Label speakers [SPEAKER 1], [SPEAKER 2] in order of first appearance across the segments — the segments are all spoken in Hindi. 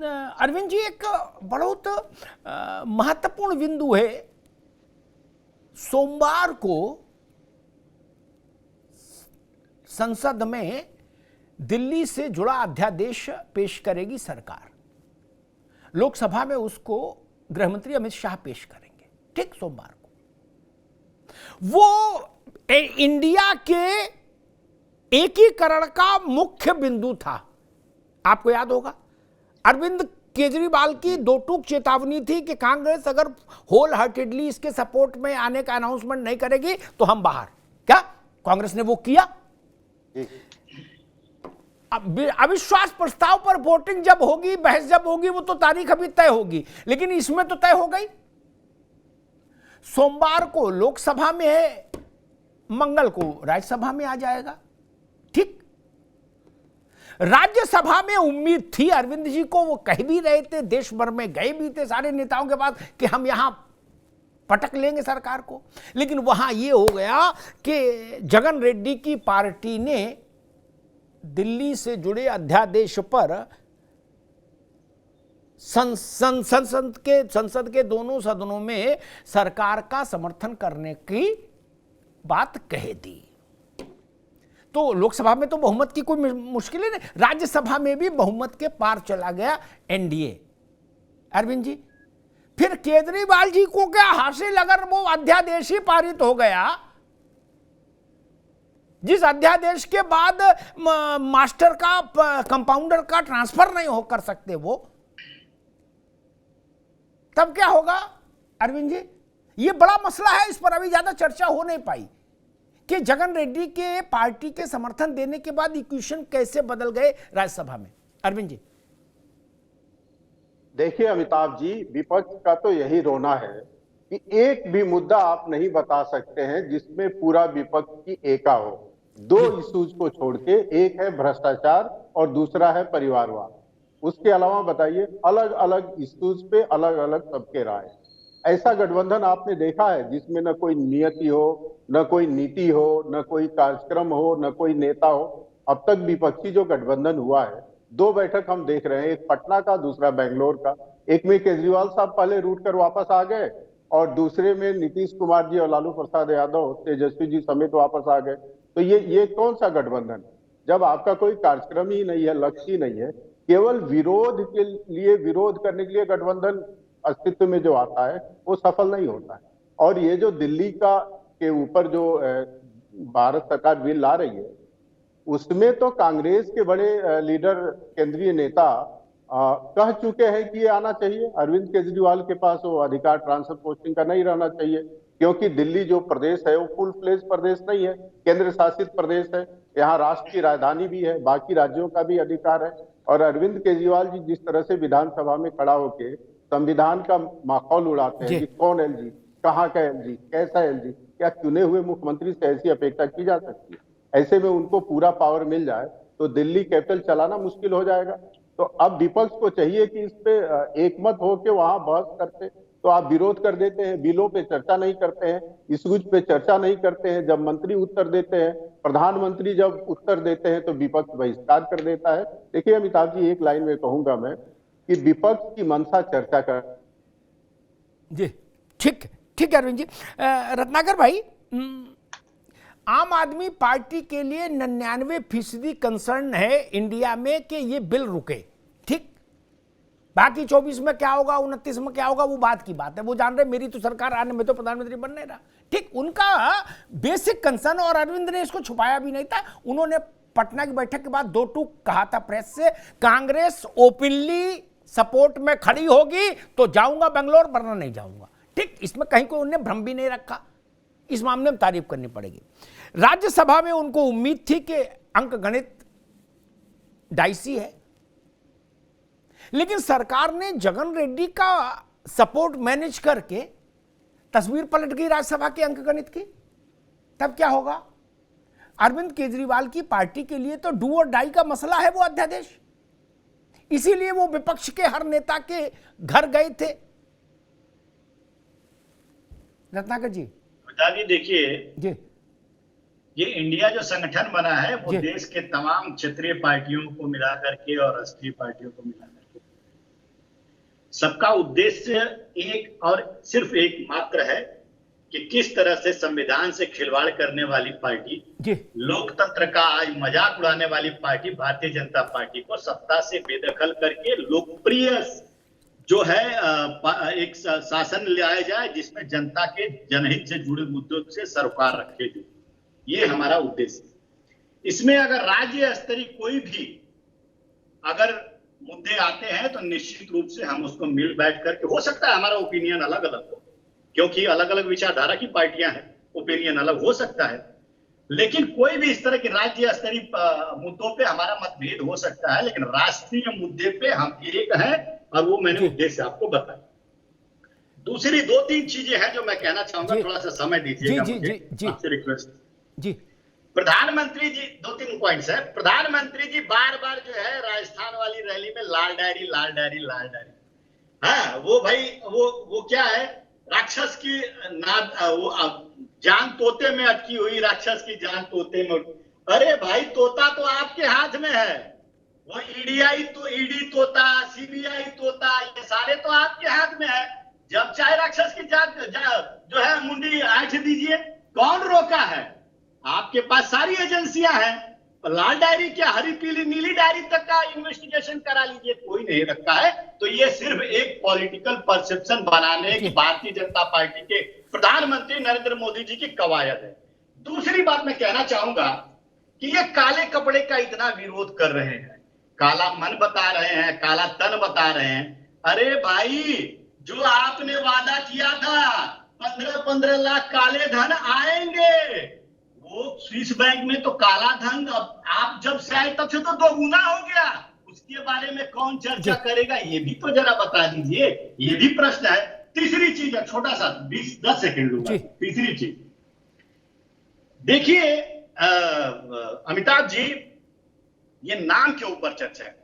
[SPEAKER 1] अरविंद जी, एक बहुत महत्वपूर्ण बिंदु है। सोमवार को संसद में दिल्ली से जुड़ा अध्यादेश पेश करेगी सरकार। लोकसभा में उसको गृहमंत्री अमित शाह पेश करेंगे, ठीक सोमवार को। वो इंडिया के एकीकरण का मुख्य बिंदु था। आपको याद होगा अरविंद केजरीवाल की दो टूक चेतावनी थी कि कांग्रेस अगर होल हार्टेडली इसके सपोर्ट में आने का अनाउंसमेंट नहीं करेगी तो हम बाहर। क्या कांग्रेस ने वो किया? अविश्वास प्रस्ताव पर वोटिंग जब होगी, बहस जब होगी, वो तो तारीख अभी तय होगी, लेकिन इसमें तो तय हो गई। सोमवार को लोकसभा में है, मंगल को राज्यसभा में आ जाएगा, ठीक। राज्यसभा में उम्मीद थी अरविंद जी को, वो कह भी रहे थे, देश भर में गए भी थे सारे नेताओं के पास कि हम यहां पटक लेंगे सरकार को। लेकिन वहां यह हो गया कि जगन रेड्डी की पार्टी ने दिल्ली से जुड़े अध्यादेश पर संसद के दोनों सदनों में सरकार का समर्थन करने की बात कह दी। तो लोकसभा में तो बहुमत की कोई मुश्किल ही नहीं, राज्यसभा में भी बहुमत के पार चला गया एनडीए। अरविंद जी, फिर केजरीवाल जी को क्या हासिल अगर वो अध्यादेश ही पारित हो गया, जिस अध्यादेश के बाद मास्टर का कंपाउंडर का ट्रांसफर नहीं हो कर सकते वो, तब क्या होगा अरविंद जी? ये बड़ा मसला है, इस पर अभी ज्यादा चर्चा हो नहीं पाई कि जगन रेड्डी के पार्टी के समर्थन देने के बाद इक्वेशन कैसे बदल गए राज्यसभा में। अरविंद जी
[SPEAKER 2] देखिए अमिताभ जी, विपक्ष का तो यही रोना है कि एक भी मुद्दा आप नहीं बता सकते हैं जिसमें पूरा विपक्ष की एका हो। दो इश्यूज को छोड़ के, एक है भ्रष्टाचार और दूसरा है परिवारवाद। उसके अलावा बताइए, अलग अलग इश्यूज पे अलग अलग सबके राय। ऐसा गठबंधन आपने देखा है जिसमें न कोई नियति हो, न कोई नीति हो, न कोई कार्यक्रम हो, न कोई नेता हो। अब तक विपक्षी जो गठबंधन हुआ है, दो बैठक हम देख रहे हैं, एक पटना का, दूसरा बेंगलोर का। एक में केजरीवाल साहब पहले रूट कर वापस आ गए और दूसरे में नीतीश कुमार जी और लालू प्रसाद यादव, तेजस्वी जी समेत वापस आ गए। तो ये कौन सा गठबंधन? जब आपका कोई कार्यक्रम ही नहीं है, लक्ष्य ही नहीं है, केवल विरोध के लिए, विरोध करने के लिए गठबंधन अस्तित्व में जो आता है वो सफल नहीं होता है। और ये जो दिल्ली का के ऊपर जो भारत सरकार बिल ला रही है, उसमें तो कांग्रेस के बड़े लीडर, केंद्रीय नेता कह चुके हैं कि ये आना चाहिए। अरविंद केजरीवाल के पास वो अधिकार ट्रांसफर पोस्टिंग का नहीं रहना चाहिए, क्योंकि दिल्ली जो प्रदेश है वो फुल फ्लेज प्रदेश नहीं है, केंद्र शासित प्रदेश है। यहाँ राष्ट्र की राजधानी भी है, बाकी राज्यों का भी अधिकार है। और अरविंद केजरीवाल जी जिस तरह से विधानसभा में खड़ा होके संविधान का माहौल उड़ाते हैं कि कौन एलजी, कहाँ का एलजी, कैसा एलजी, क्या चुने हुए मुख्यमंत्री से ऐसी अपेक्षा की जा सकती है? ऐसे में उनको पूरा पावर मिल जाए तो दिल्ली कैपिटल चलाना मुश्किल हो जाएगा। तो अब विपक्ष को चाहिए कि इस पे एकमत होकर वहां बहस करते, तो आप विरोध कर देते हैं, बिलों पे चर्चा नहीं करते हैं, इश्यूज पे चर्चा नहीं करते हैं। जब मंत्री उत्तर देते हैं, प्रधानमंत्री जब उत्तर देते हैं तो विपक्ष बहिष्कार कर देता है। देखिए अमिताभ जी, एक लाइन में कहूंगा मैं कि विपक्ष की मंशा चर्चा कर
[SPEAKER 1] जी। ठीक ठीक है अरविंद जी। रत्नाकर भाई, आम आदमी पार्टी के लिए 99% कंसर्न है इंडिया में कि ये बिल रुके, ठीक। बाकी 24 में क्या होगा, 29 में क्या होगा, वो बात की बात है, वो जान रहे मेरी तो सरकार आने में तो प्रधानमंत्री बन नहीं रहा, ठीक। उनका बेसिक कंसर्न, और अरविंद ने इसको छुपाया भी नहीं था। उन्होंने पटना की बैठक के बाद दो टूक कहा था प्रेस से, कांग्रेस ओपनली सपोर्ट में खड़ी होगी तो जाऊंगा बेंगलोर, वरना नहीं जाऊंगा, ठीक। इसमें कहीं कोई उन्हें भ्रम भी नहीं रखा। इस मामले में तारीफ करनी पड़ेगी। राज्यसभा में उनको उम्मीद थी कि अंक गणित डाइसी है, लेकिन सरकार ने जगन रेड्डी का सपोर्ट मैनेज करके तस्वीर पलट गई राज्यसभा के अंक गणित की। तब क्या होगा? अरविंद केजरीवाल की पार्टी के लिए तो डू और डाई का मसला है वो अध्यादेश, इसीलिए वो विपक्ष के हर नेता के घर गए थे। रत्नाकर जी
[SPEAKER 3] देखिए
[SPEAKER 1] जी,
[SPEAKER 3] ये इंडिया जो संगठन बना है वो देश के तमाम क्षेत्रीय पार्टियों को मिला करके और राष्ट्रीय पार्टियों को मिला करके, सबका उद्देश्य एक और सिर्फ एक मात्र है कि किस तरह से संविधान से खिलवाड़ करने वाली पार्टी,
[SPEAKER 1] जी
[SPEAKER 3] लोकतंत्र का आज मजाक उड़ाने वाली पार्टी भारतीय जनता पार्टी को सत्ता से बेदखल करके लोकप्रिय जो है एक शासन लाया जाए जिसमें जनता के जनहित से जुड़े मुद्दों से सरोकार रखे जाए। ये हमारा उद्देश्य है। इसमें अगर राज्य स्तरीय कोई भी अगर मुद्दे आते हैं तो निश्चित रूप से हम उसको मिल बैठ करके, हो सकता है हमारा ओपिनियन अलग अलग हो क्योंकि अलग अलग विचारधारा की पार्टियां हैं, ओपिनियन अलग हो सकता है, लेकिन कोई भी इस तरह की राज्य स्तरीय मुद्दों पे हमारा मतभेद हो सकता है, लेकिन राष्ट्रीय मुद्दे पे हम एक हैं और वो मैंने उद्देश्य आपको बताया। दूसरी 2-3 चीजें हैं जो मैं कहना चाहूंगा, थोड़ा सा समय दीजिएगा मुझे, आपसे रिक्वेस्ट
[SPEAKER 1] जी।
[SPEAKER 3] प्रधानमंत्री जी 2-3 पॉइंट्स है। प्रधानमंत्री जी बार बार जो है राजस्थान वाली रैली में लाल डायरी लाल डायरी लाल डायरी, हाँ वो भाई वो क्या है, राक्षस की वो जान तोते में अटकी हुई, राक्षस की जान तोते में। अरे भाई तोता तो आपके हाथ में है, वो ईडी तोता, सीबीआई तोता, ये सारे तो आपके हाथ में है। जब चाहे राक्षस की जान जो है मुंडी आंच दीजिए, कौन रोका है? आपके पास सारी एजेंसियां हैं। लाल डायरी क्या, हरी पीली नीली डायरी तक का इन्वेस्टिगेशन करा लीजिए, कोई नहीं रखा है। तो ये सिर्फ एक पॉलिटिकल परसेप्शन बनाने की भारतीय जनता पार्टी के प्रधानमंत्री नरेंद्र मोदी जी की कवायद है। दूसरी बात मैं कहना चाहूंगा कि ये काले कपड़े का इतना विरोध कर रहे हैं, काला मन बता रहे हैं, काला तन बता रहे हैं। अरे भाई जो आपने वादा किया था 15-15 लाख काले धन आएंगे, वो स्विस बैंक में तो काला धन अब आप जब से आए तब से तो 2 गुना हो गया, उसके बारे में कौन चर्चा करेगा? ये भी तो जरा बता दीजिए, ये भी प्रश्न है। तीसरी चीज है, छोटा सा 20-10 सेकंड लूंगा। तीसरी चीज देखिए अमिताभ जी, ये नाम के ऊपर चर्चा है,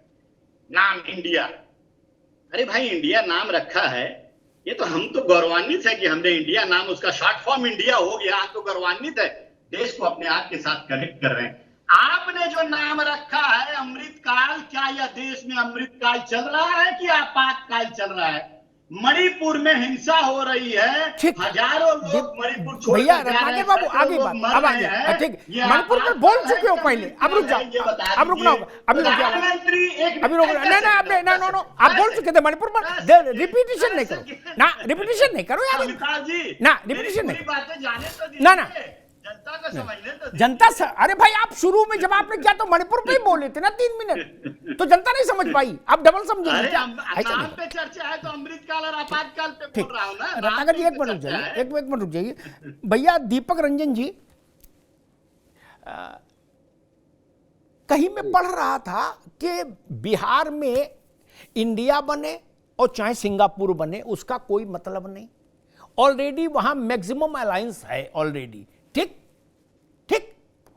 [SPEAKER 3] नाम इंडिया। अरे भाई इंडिया नाम रखा है, ये तो हम तो गौरवान्वित है कि हमने इंडिया नाम, उसका शॉर्ट फॉर्म इंडिया हो गया, हम तो गौरवान्वित है, देश को अपने आप के साथ कनेक्ट कर रहे हैं। आपने जो नाम रखा है अमृतकाल, क्या यह देश में अमृतकाल चल रहा है कि आपातकाल चल रहा है? मणिपुर में हिंसा हो रही है, हजारों लोग मणिपुर छोड़
[SPEAKER 1] भैया रत्नाकर बाबू आगे बात, अब आगे ठीक, मणिपुर में बोल चुके हो पहले, अब रुक जाओ, अब रुकना होगा, अभी रुक जाओ, अभी रुक, नहीं नो आप बोल चुके थे मणिपुर में, रिपीटिशन नहीं करो ना, रिपीटिशन नहीं करो यार ना, रिपीटिशन नहीं ना,
[SPEAKER 3] जनता का समझने तो
[SPEAKER 1] जनता अरे भाई आप शुरू में जब आपने किया तो मणिपुर पे ही बोले थे ना 3 मिनट, तो जनता नहीं समझ पाई, आप डबल समझेंगे क्या?
[SPEAKER 3] नाम पे चर्चा है तो अमृतकाल और आपातकाल पे बोल रहा हूं ना।
[SPEAKER 1] रत्नाकर जी एक मिनट रुक जाइए, एक मिनट रुक जाइए भैया। दीपक रंजन जी, कहीं मैं पढ़ रहा था कि बिहार में इंडिया बने और चाहे सिंगापुर बने उसका कोई मतलब नहीं, ऑलरेडी वहां मैक्सिमम अलायंस है ऑलरेडी, ठीक ठीक,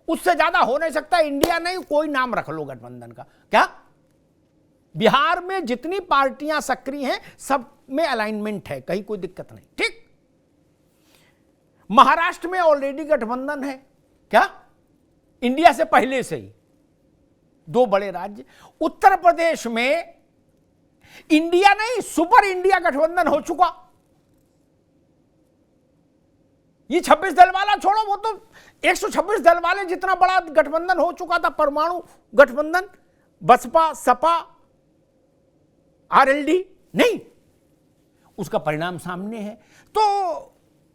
[SPEAKER 1] उससे ज्यादा हो नहीं सकता। इंडिया नहीं, कोई नाम रख लो गठबंधन का, क्या बिहार में जितनी पार्टियां सक्रिय हैं सब में अलाइनमेंट है, कहीं कोई दिक्कत नहीं, ठीक। महाराष्ट्र में ऑलरेडी गठबंधन है, क्या इंडिया से पहले से ही 2 बड़े राज्य। उत्तर प्रदेश में इंडिया नहीं सुपर इंडिया गठबंधन हो चुका। ये 26 दल वाला छोड़ो, वो तो 126 दल वाले जितना बड़ा गठबंधन हो चुका था, परमाणु गठबंधन, बसपा सपा आरएलडी, नहीं उसका परिणाम सामने है। तो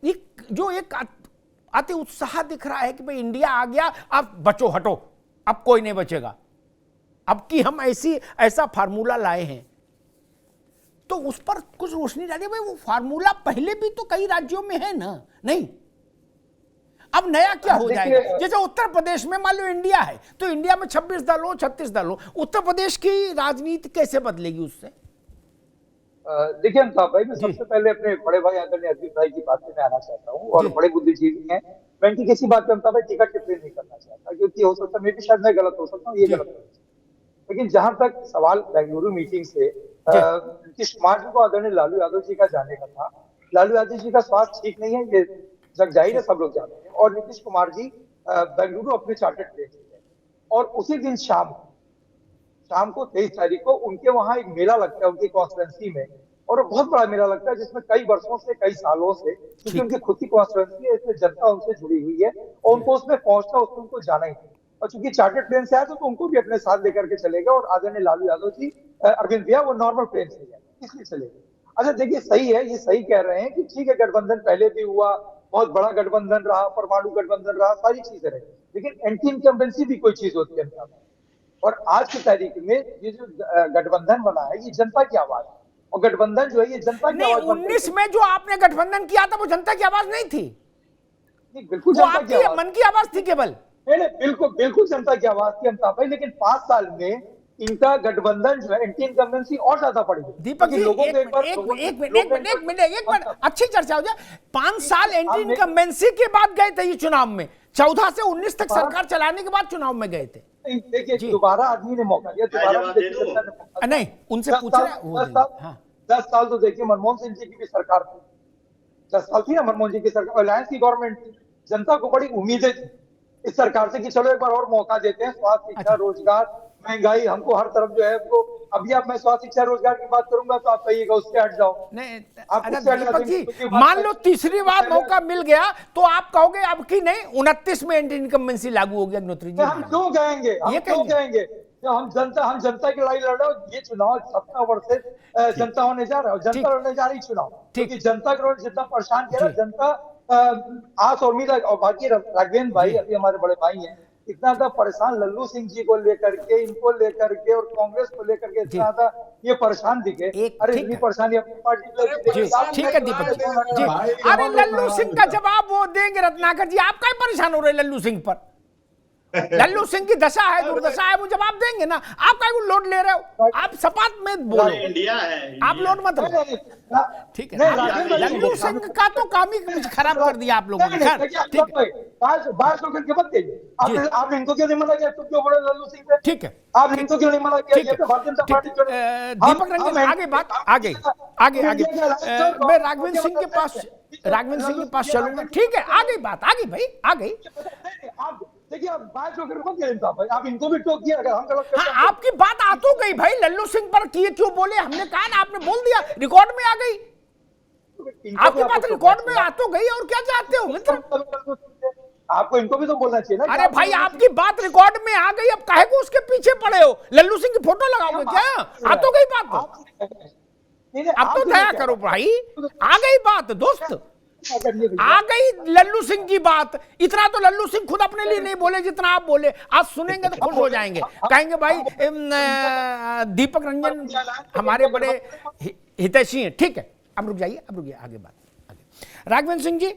[SPEAKER 1] एक जो एक अति उत्साह दिख रहा है कि भाई इंडिया आ गया, अब बचो हटो, अब कोई नहीं बचेगा, अब कि हम ऐसा फार्मूला लाए हैं, तो उस पर कुछ रोशनी डालिए। भाई वो फार्मूला पहले भी तो कई राज्यों में है ना, नहीं अब नया क्या हो जाएगा? जैसे उत्तर प्रदेश में मान लो इंडिया है तो इंडिया में 26 दल हो 36 दल हो, उत्तर प्रदेश की राजनीति कैसे बदलेगी उससे?
[SPEAKER 4] देखिए अमिताभ भाई, मैं सबसे पहले अपने बड़े भाई आदरणीय अजीत भाई की बात में आना चाहता हूँ, और बड़े बुद्धिजीवी हैं, मैं इनकी किसी बात पे अमिताभ भाई टीका टिप्पणी नहीं करना चाहता, क्योंकि हो सकता है मैं भी शायद मैं गलत हो सकता हूँ, ये गलत हो सकता है। लेकिन जहां तक सवाल बेंगलुरु मीटिंग से नीतीश कुमार जी को आदरणीय लालू यादव जी का जाने का था, लालू यादव जी का स्वास्थ्य ठीक नहीं है, ये जग जाहिर है, सब लोग जानते हैं, और नीतीश कुमार जी बेंगलुरु अपने चार्टर्ड प्लेन से गए, और उसी दिन शाम को 23 तारीख को उनके वहां एक मेला लगता है उनकी कॉन्स्टिट्यूंसी में, और वो बहुत बड़ा मेला लगता है जिसमें कई वर्षों से, कई सालों से, क्योंकि उनकी खुद की कॉन्स्टिट्यूएंसी है, इसमें जनता उनसे जुड़ी हुई है और उनको उसमें पहुंचना, उसको उनको जाना ही है। और चूंकि चार्टर्ड प्लेन से आया तो उनको भी अपने साथ लेकर के चलेगा, और आदरणीय लालू यादव जी, अरविंद भैया वो नॉर्मल प्लेन से गए, इसलिए चलेगा। अच्छा देखिए, सही है, ये सही कह रहे हैं कि ठीक है, गठबंधन पहले भी हुआ, बहुत बड़ा गठबंधन रहा, परमाणु गठबंधन रहा, सारी चीजें रही, लेकिन एंटी इनकम्बेंसी भी कोई चीज होती है। और आज की तारीख में ये जो गठबंधन बना है, ये जनता की आवाज है, और गठबंधन जो है ये जनता की
[SPEAKER 1] नहीं,
[SPEAKER 4] आवाज।
[SPEAKER 1] 19 में जो आपने गठबंधन किया था वो जनता की आवाज नहीं थी,
[SPEAKER 4] नहीं, बिल्कुल
[SPEAKER 1] वो
[SPEAKER 4] जनता की
[SPEAKER 1] आपकी
[SPEAKER 4] आवाज,
[SPEAKER 1] मन की आवाज थी केवल।
[SPEAKER 4] नहीं, बिल्कुल बिल्कुल जनता की आवाज थी अमिताभ भाई, लेकिन 5 साल में इनका गठबंधन जो है, एंटी इनकम्बेंसी और ज्यादा बढ़ी।
[SPEAKER 1] दीपक जी,
[SPEAKER 4] लोगों को
[SPEAKER 1] एक मिनट अच्छी चर्चा हो जाए। 5 साल एंटी इनकम्बेंसी के बाद गए थे ये चुनाव में, 14 से 19 तक सरकार चलाने के बाद चुनाव में गए थे।
[SPEAKER 4] देखिए, दोबारा आदमी ने मौका दिया, दोबारा
[SPEAKER 1] नहीं, उनसे पूछ रहे।
[SPEAKER 4] 10 साल तो देखिए मनमोहन सिंह जी की भी सरकार थी, 10 साल थी ना मनमोहन जी की सरकार, अलायंस की गवर्नमेंट थी। जनता को बड़ी उम्मीदें थी इस सरकार से कि चलो एक बार और मौका देते हैं, स्वास्थ्य, शिक्षा, रोजगार, महंगाई, हमको हर तरफ जो है वो। अभी आप मैं स्वास्थ्य, शिक्षा, रोजगार की बात करूंगा तो आप कहिएगा उससे हट जाओ।
[SPEAKER 1] नहीं,
[SPEAKER 4] दीपक
[SPEAKER 1] जी, मान लो तीसरी बार मौका मिल गया तो आप कहोगे अब की नहीं, 29 में एंटी इनकम्बेंसी लागू हो गया। अग्निहोत्री जी,
[SPEAKER 4] हम क्यों कहेंगे, हम जनता की लड़ाई लड़ रहे हो। ये चुनाव 17 वर्ष से जनता होने जा रहा है, जनता लड़ने जा रही चुनाव, क्योंकि जनता को जितना परेशान किया जनता आस और उम्मीद। और बाकी राघवेंद्र भाई अभी हमारे बड़े भाई हैं, इतना ज्यादा परेशान लल्लू सिंह जी को लेकर के, इनको लेकर के और कांग्रेस को लेकर के इतना ज्यादा ये परेशान दिखे। अरे इतनी परेशानी अपनी पार्टी।
[SPEAKER 1] ठीक है दीपक जी, अरे लल्लू सिंह का जवाब वो देंगे रत्नाकर जी, आप क्या परेशान हो रहे लल्लू सिंह पर? लल्लू सिंह की दशा है, दुर्दशा है, वो जवाब देंगे ना, आप क्या लोड ले रहे हो? आप सपाट में बोलो, इंडिया है, आप लोड मत लो। ठीक है, लल्लू सिंह का तो काम ही कुछ खराब कर दिया आप लोगों ने।
[SPEAKER 4] बात तो करके मत कहिए, आपने इनको क्यों नहीं मना किया? तुम क्यों बोले लल्लू सिंह पे? ठीक है, आपने इनको क्यों नहीं मना किया? ये तो भारतीय जनता पार्टी।
[SPEAKER 1] दीपक रंजन, आगे बात, आगे मैं राघवेंद्र सिंह के पास चलूंगा। ठीक है, आगे बात, आगे भाई, आगे।
[SPEAKER 4] देखिए, आप बात जो भाई, आप इनको भी टोकिए अगर हम गलत।
[SPEAKER 1] हाँ, आपकी बात आ तो गई भाई, लल्लू सिंह पर किए क्यों बोले? हमने कहा ना, आपने बोल दिया, रिकॉर्ड में आ गई आपकी बात, रिकॉर्ड में आ तो गई। और क्या चाहते हो मित्र?
[SPEAKER 4] आपको इनको भी तो बोलना चाहिए ना।
[SPEAKER 1] अरे भाई, आपकी बात रिकॉर्ड में आ गई, अब काहे को उसके पीछे पड़े हो? लल्लू सिंह की फोटो लगाओगे क्या? आ तो गई बात, अब तो दया करो भाई, आ गई बात दोस्त, आ गई लल्लू सिंह की बात। इतना तो लल्लू सिंह खुद अपने लिए नहीं बोले जितना आप बोले। आज सुनेंगे तो खुश हो जाएंगे, कहेंगे भाई दीपक रंजन हमारे बड़े हितैषी हैं। ठीक है, अब रुक जाइए, आगे बात, आगे। राघवेंद्र सिंह जी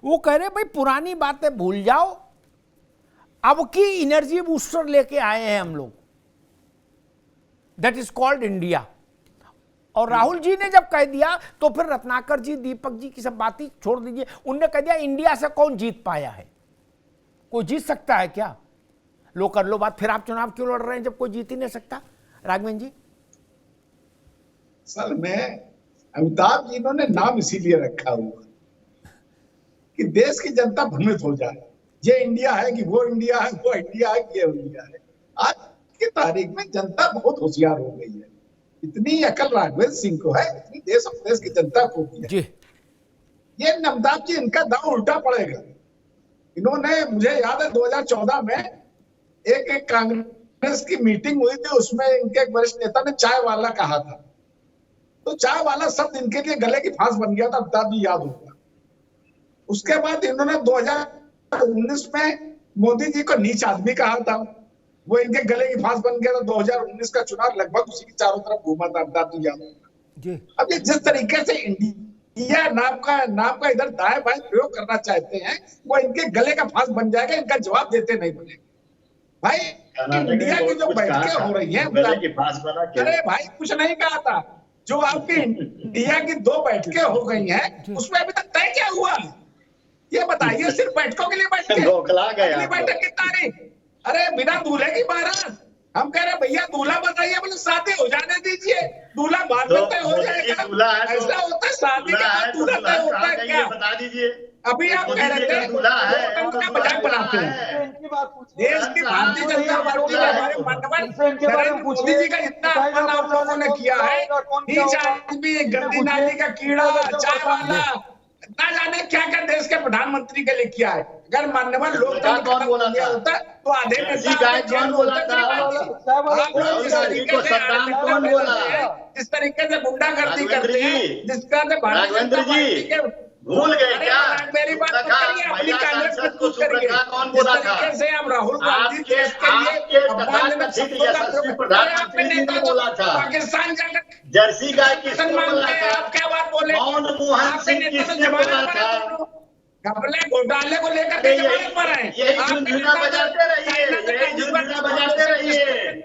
[SPEAKER 1] वो कह रहे भाई पुरानी बातें भूल जाओ, अब की एनर्जी बूस्टर लेके आए हैं हम लोग, दैट इज कॉल्ड इंडिया। और राहुल जी ने जब कह दिया तो फिर रत्नाकर जी, दीपक जी की सब बातें छोड़ दीजिए, उनने कह दिया इंडिया से कौन जीत पाया है? कोई जीत सकता है क्या? लो कर लो बात, फिर आप चुनाव क्यों लड़ रहे हैं जब कोई जीत ही नहीं सकता? राघवेंद्र जी,
[SPEAKER 5] सर मैं अमिताभ जी ने नाम इसीलिए रखा हुआ कि देश की जनता भ्रमित हो जाए, ये इंडिया है कि वो इंडिया है, वो इंडिया है कि ये इंडिया है। आज की तारीख में जनता बहुत होशियार हो गई है, इतनी अकल राघवेंद्र सिंह को है, इतनी देश और देश की जनता को भी है। ये अमिताभ जी, इनका दांव उल्टा पड़ेगा। इन्होंने, मुझे याद है 2014 में एक कांग्रेस की मीटिंग हुई थी, उसमें इनके एक वरिष्ठ नेता ने चाय वाला कहा था, तो चाय वाला शब्द इनके लिए गले की फांस बन गया था, अमिताभ जी याद होगा। उसके बाद इन्होंने 2019 में मोदी जी को नीच आदमी कहा था, वो इनके गले की फांस बन गया था। 2019 का चुनाव लगभग उसी के चारों तरफ घूमा था, अमिताभ जी याद होगा। अब ये जिस तरीके से इंडिया नाम का इधर दाएं बाएं प्रयोग करना चाहते हैं, वो इनके गले का फांस बन जाएगा, इनका जवाब देते नहीं बनेगा। भाई इंडिया की जो बैठकें हो रही है, अरे भाई कुछ नहीं कहा था, जो आपकी इंडिया की 2 बैठकें हो गई हैं, उसमें अभी तक तय क्या हुआ ये बताइए? सिर्फ बैठकों के लिए बैठक की तारीख, अरे बिना दूल्हे की बारात। हम कह रहे भैया दूल्हा बताइए, बोले शादी हो जाने दीजिए, दूल्हा बाद में तय हो जाएगा। ऐसा होता है शादी के बाद दूल्हा तय होता है क्या? बता दीजिए। अभी आप कह रहे थे उनका मजाक बनाते हैं। देश की भारतीय जनता पार्टी के बारे में मोदी जी का इतना अपमान आप लोगों ने किया है,
[SPEAKER 4] कौन
[SPEAKER 5] नीच
[SPEAKER 4] किया होगा?
[SPEAKER 5] आदमी, गंदी नाली का कीड़ा, चाय वाला, ना जाने क्या क्या देश के प्रधानमंत्री के लिए किया है। अगर मान्यवर लोकतंत्र
[SPEAKER 3] कौन
[SPEAKER 5] खत्म
[SPEAKER 3] बोला
[SPEAKER 5] हो गया
[SPEAKER 3] था?
[SPEAKER 5] होता तो आधे
[SPEAKER 3] जर्सी
[SPEAKER 5] नेता
[SPEAKER 3] गाय कौन बोला था?
[SPEAKER 5] आप लोग जिस
[SPEAKER 3] राहुल गांधी
[SPEAKER 5] तरीके
[SPEAKER 3] को
[SPEAKER 5] से
[SPEAKER 3] सद्दाम कौन बोला?
[SPEAKER 5] जिस तरीके से गुंडागर्दी
[SPEAKER 3] राघवेंद्र
[SPEAKER 5] करते हैं,
[SPEAKER 3] जी,
[SPEAKER 5] जिस तरह से भारतीय
[SPEAKER 3] राघवेंद्र
[SPEAKER 5] जनता पार्टी
[SPEAKER 3] जी,
[SPEAKER 5] के
[SPEAKER 3] भूल गए
[SPEAKER 5] अरे
[SPEAKER 3] क्या?
[SPEAKER 5] मेरी बात तो
[SPEAKER 3] सुप्रखा,
[SPEAKER 5] करिए, अपनी
[SPEAKER 3] महिला
[SPEAKER 5] कांग्रेस
[SPEAKER 3] सांसद
[SPEAKER 5] को
[SPEAKER 3] को
[SPEAKER 5] करिए।
[SPEAKER 3] सुप्रखा कौन
[SPEAKER 5] जिस
[SPEAKER 3] बोला था?
[SPEAKER 5] तरीके से आप राहुल गांधी
[SPEAKER 3] आपके
[SPEAKER 5] देश के लिए
[SPEAKER 3] आपके
[SPEAKER 5] अपमानजनक
[SPEAKER 3] तथाकथित
[SPEAKER 5] शब्दों का
[SPEAKER 3] यशस्वी
[SPEAKER 5] प्रयोग- अरे आपके
[SPEAKER 3] प्रधानमंत्री जी
[SPEAKER 5] नेता
[SPEAKER 3] ने
[SPEAKER 5] तो
[SPEAKER 3] बोला था।
[SPEAKER 5] पाकिस्तान जाकर
[SPEAKER 3] जर्सी गाय किसको
[SPEAKER 5] सम्मान
[SPEAKER 3] बोला
[SPEAKER 5] है,
[SPEAKER 3] था?
[SPEAKER 5] आप क्या बात बोले?
[SPEAKER 3] मनमोहन
[SPEAKER 5] आपके
[SPEAKER 3] सिंह
[SPEAKER 5] नेता तो
[SPEAKER 3] किसने
[SPEAKER 5] जमानत
[SPEAKER 3] बोला
[SPEAKER 5] पर है
[SPEAKER 3] था?
[SPEAKER 5] दोनों। घपले घोटाले को लेकर
[SPEAKER 3] अरे
[SPEAKER 5] के जमानत पर है।
[SPEAKER 3] यही
[SPEAKER 5] आपके
[SPEAKER 3] झुनझुना
[SPEAKER 5] नेता तो
[SPEAKER 3] बजाते रहिए,
[SPEAKER 5] चाइना के
[SPEAKER 3] यही झुनझुना
[SPEAKER 5] प्रेसिडेंट
[SPEAKER 3] बजाते रहिए।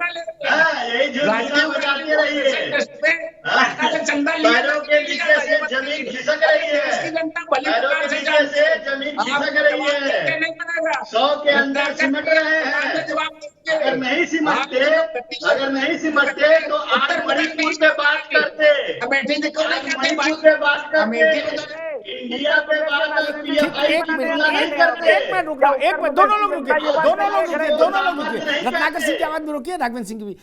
[SPEAKER 3] हाँ, यही झुनझुना
[SPEAKER 5] राजीव
[SPEAKER 3] बजाते
[SPEAKER 5] गांधी
[SPEAKER 3] रहिए।
[SPEAKER 5] टेस्ट पे चाइना से चंदा लिया
[SPEAKER 3] पैरों के नीचे से जमीन खिसक रही
[SPEAKER 5] देश की
[SPEAKER 3] है।
[SPEAKER 5] जनता भली
[SPEAKER 3] पैरों
[SPEAKER 5] प्रकार
[SPEAKER 3] के
[SPEAKER 5] से
[SPEAKER 3] नीचे
[SPEAKER 5] जानती
[SPEAKER 3] से
[SPEAKER 5] है।
[SPEAKER 3] जमीन
[SPEAKER 5] आप
[SPEAKER 3] खिसक रही
[SPEAKER 5] जवाब
[SPEAKER 3] है।
[SPEAKER 5] देके नहीं बनेगा।
[SPEAKER 3] 100 के अंदर सिमट रहे हैं।
[SPEAKER 5] जवाब दीजिए।
[SPEAKER 3] अगर नहीं सिमटते,
[SPEAKER 5] आप
[SPEAKER 3] अगर नहीं सिमटते तो आज मणिपुर पे बात करते।
[SPEAKER 5] अमेठी जी को
[SPEAKER 3] आज
[SPEAKER 5] नहीं करते
[SPEAKER 3] मणिपुर पे बात करते।
[SPEAKER 5] अमेठी को तो
[SPEAKER 3] इंडिया पे बात अगर
[SPEAKER 1] ठीक,
[SPEAKER 3] PFI
[SPEAKER 1] एक
[SPEAKER 3] की
[SPEAKER 1] मिनट
[SPEAKER 3] तुलना नहीं करते।
[SPEAKER 1] एक मिनट रुक जाओ, एक मिनट, दोनों लोग रुकिए, दोनों लोग रुकिए, दोनों लोग रुकिए। रत्नाकर सिंह की आवाज भी रोकिए, राघवेंद्र सिंह की भी।